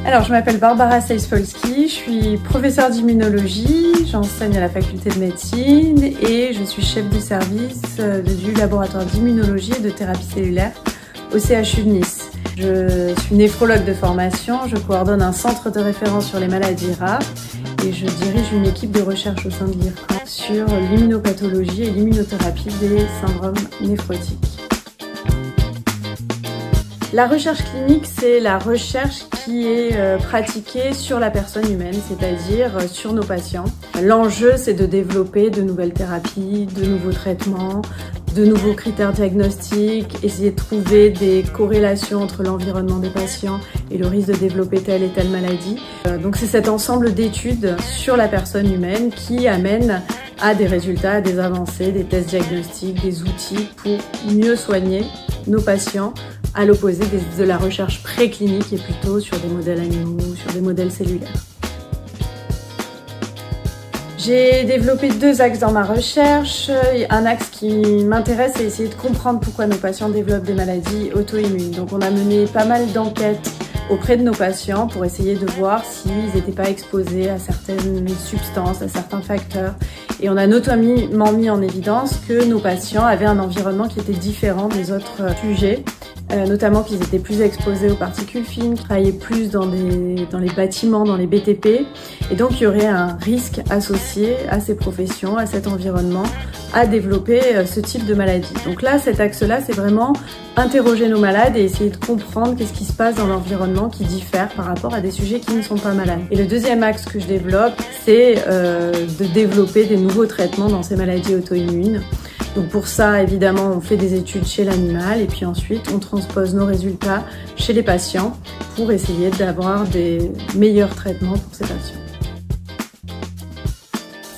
Alors, je m'appelle Barbara Sejs-Polski, je suis professeure d'immunologie, j'enseigne à la faculté de médecine et je suis chef du service du laboratoire d'immunologie et de thérapie cellulaire au CHU de Nice. Je suis néphrologue de formation, je coordonne un centre de référence sur les maladies rares et je dirige une équipe de recherche au sein de l'IRCAN sur l'immunopathologie et l'immunothérapie des syndromes néphrotiques. La recherche clinique, c'est la recherche qui est pratiquée sur la personne humaine, c'est-à-dire sur nos patients. L'enjeu, c'est de développer de nouvelles thérapies, de nouveaux traitements, de nouveaux critères diagnostiques, essayer de trouver des corrélations entre l'environnement des patients et le risque de développer telle et telle maladie. Donc c'est cet ensemble d'études sur la personne humaine qui amène à des résultats, à des avancées, des tests diagnostiques, des outils pour mieux soigner nos patients, à l'opposé de la recherche préclinique et plutôt sur des modèles animaux, sur des modèles cellulaires. J'ai développé deux axes dans ma recherche. Un axe qui m'intéresse, c'est essayer de comprendre pourquoi nos patients développent des maladies auto-immunes. Donc on a mené pas mal d'enquêtes auprès de nos patients pour essayer de voir s'ils n'étaient pas exposés à certaines substances, à certains facteurs. Et on a notamment mis en évidence que nos patients avaient un environnement qui était différent des autres sujets, notamment qu'ils étaient plus exposés aux particules fines, travaillaient plus dans les bâtiments, dans les BTP. Et donc il y aurait un risque associé à ces professions, à cet environnement, à développer ce type de maladie. Donc là, cet axe-là, c'est vraiment interroger nos malades et essayer de comprendre qu'est-ce qui se passe dans l'environnement qui diffère par rapport à des sujets qui ne sont pas malades. Et le deuxième axe que je développe, c'est de développer des nouveaux traitements dans ces maladies auto-immunes. Donc pour ça, évidemment, on fait des études chez l'animal et puis ensuite, on transpose nos résultats chez les patients pour essayer d'avoir des meilleurs traitements pour ces patients.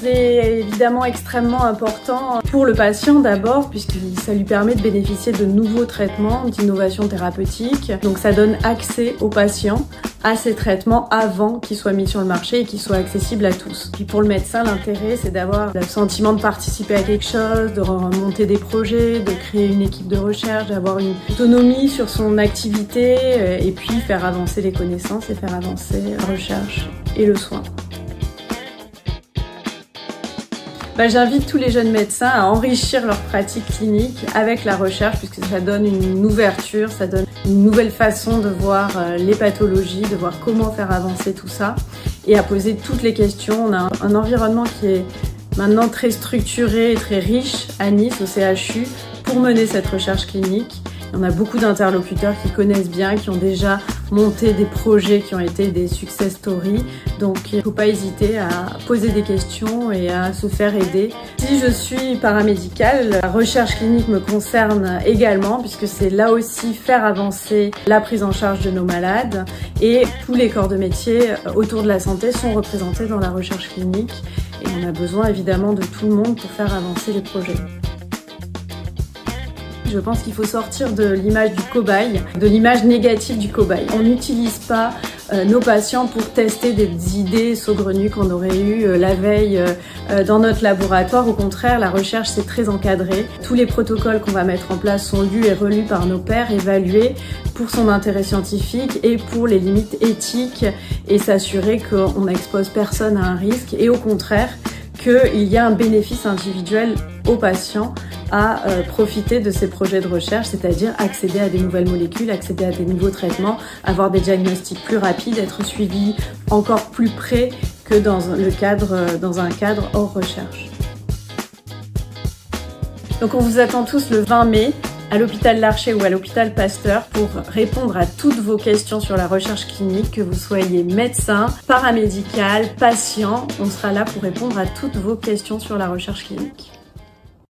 C'est évidemment extrêmement important pour le patient d'abord, puisque ça lui permet de bénéficier de nouveaux traitements, d'innovations thérapeutiques. Donc ça donne accès aux patients à ces traitements avant qu'ils soient mis sur le marché et qu'ils soient accessibles à tous. Puis pour le médecin, l'intérêt, c'est d'avoir le sentiment de participer à quelque chose, de remonter des projets, de créer une équipe de recherche, d'avoir une autonomie sur son activité et puis faire avancer les connaissances et faire avancer la recherche et le soin. J'invite tous les jeunes médecins à enrichir leur pratique clinique avec la recherche puisque ça donne une ouverture, ça donne une nouvelle façon de voir les pathologies, de voir comment faire avancer tout ça et à poser toutes les questions. On a un environnement qui est maintenant très structuré et très riche à Nice, au CHU, pour mener cette recherche clinique. On a beaucoup d'interlocuteurs qui connaissent bien, qui ont déjà monté des projets qui ont été des success stories. Donc il ne faut pas hésiter à poser des questions et à se faire aider. Si je suis paramédicale, la recherche clinique me concerne également puisque c'est là aussi faire avancer la prise en charge de nos malades et tous les corps de métier autour de la santé sont représentés dans la recherche clinique et on a besoin évidemment de tout le monde pour faire avancer les projets. Je pense qu'il faut sortir de l'image du cobaye, de l'image négative du cobaye. On n'utilise pas nos patients pour tester des idées saugrenues qu'on aurait eues la veille dans notre laboratoire. Au contraire, la recherche, c'est très encadré. Tous les protocoles qu'on va mettre en place sont lus et relus par nos pairs, évalués pour son intérêt scientifique et pour les limites éthiques et s'assurer qu'on n'expose personne à un risque et au contraire, qu'il y a un bénéfice individuel aux patients à profiter de ces projets de recherche, c'est-à-dire accéder à des nouvelles molécules, accéder à des nouveaux traitements, avoir des diagnostics plus rapides, être suivi encore plus près que dans un cadre hors recherche. Donc on vous attend tous le 20 mai à l'hôpital Larcher ou à l'hôpital Pasteur pour répondre à toutes vos questions sur la recherche clinique, que vous soyez médecin, paramédical, patient, on sera là pour répondre à toutes vos questions sur la recherche clinique.